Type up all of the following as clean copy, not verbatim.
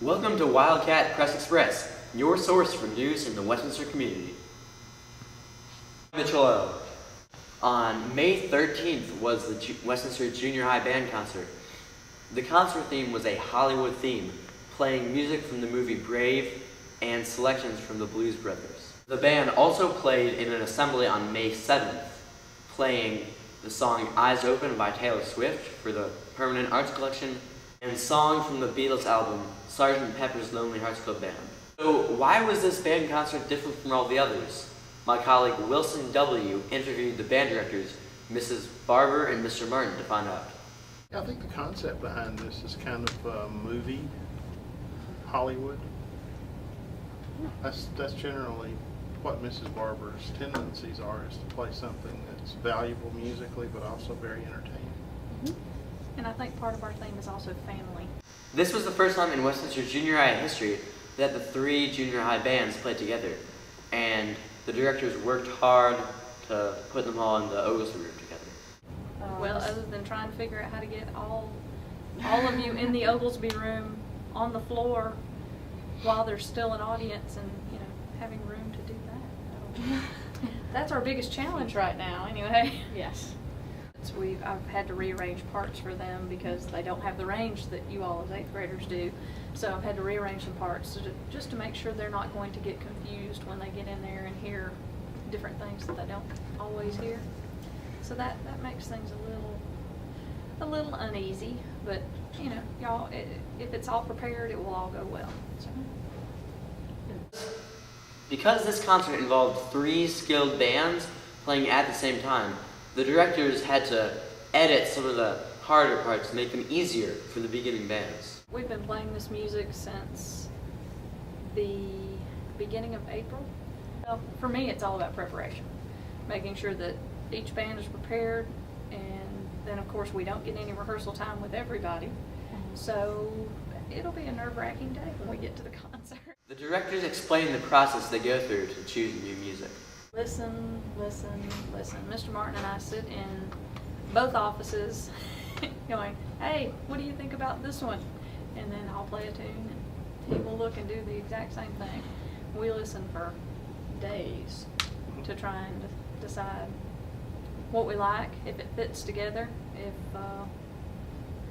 Welcome to Wildcat Press Express, your source for news in the Westminster community. Mitchell O. On May 13th was the Westminster Junior High Band concert. The concert theme was a Hollywood theme, playing music from the movie Brave and selections from the Blues Brothers. The band also played in an assembly on May 7th, playing the song Eyes Open by Taylor Swift for the Permanent Arts Collection and songs from the Beatles album Sgt. Pepper's Lonely Hearts Club Band. So why was this band concert different from all the others? My colleague Wilson W. interviewed the band directors, Mrs. Barber and Mr. Martin, to find out. I think the concept behind this is kind of movie Hollywood. That's generally what Mrs. Barber's tendencies are, is to play something that's valuable musically but also very entertaining. Mm-hmm. And I think part of our theme is also family. This was the first time in Westminster Junior High history that the three junior high bands played together, and the directors worked hard to put them all in the Oglesby room together. Well, other than trying to figure out how to get all of you in the Oglesby room on the floor while there's still an audience, and having room to do that. That's our biggest challenge right now, anyway. Yes. I've had to rearrange parts for them because they don't have the range that you all as 8th graders do. So I've had to rearrange some parts just to make sure they're not going to get confused when they get in there and hear different things that they don't always hear. So that makes things a little uneasy, but y'all, if it's all prepared, it will all go well. So. Because this concert involved three skilled bands playing at the same time, the directors had to edit some of the harder parts to make them easier for the beginning bands. We've been playing this music since the beginning of April. Well, for me, it's all about preparation, making sure that each band is prepared, and then of course we don't get any rehearsal time with everybody. So it'll be a nerve-wracking day when we get to the concert. The directors explain the process they go through to choose new music. Listen, listen, listen. Mr. Martin and I sit in both offices going, hey, what do you think about this one? And then I'll play a tune and he will look and do the exact same thing. We listen for days to try and decide what we like, if it fits together,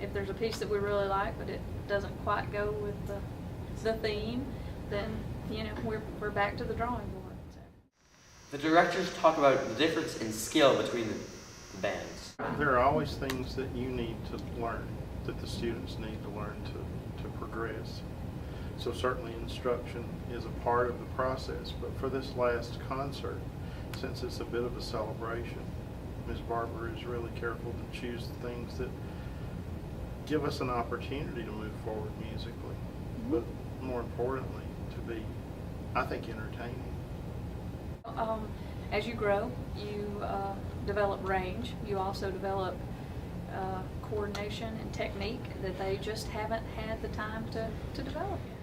if there's a piece that we really like but it doesn't quite go with the theme, then we're back to the drawing board. The directors talk about the difference in skill between the bands. There are always things that you need to learn, that the students need to learn to progress. So certainly instruction is a part of the process, but for this last concert, since it's a bit of a celebration, Ms. Barber is really careful to choose the things that give us an opportunity to move forward musically, but more importantly, to be, I think, entertaining. As you grow, you develop range. You also develop coordination and technique that they just haven't had the time to develop yet.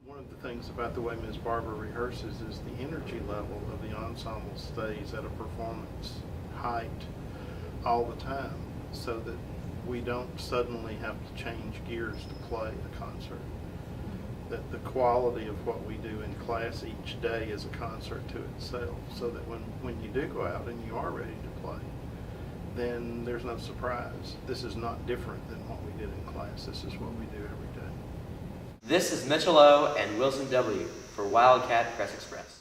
One of the things about the way Ms. Barber rehearses is the energy level of the ensemble stays at a performance height all the time, so that we don't suddenly have to change gears to play a concert. That the quality of what we do in class each day is a concert to itself, so that when you do go out and you are ready to play, then there's no surprise. This is not different than what we did in class. This is what we do every day. This is Mitchell O. and Wilson W. for Wildcat Press Express.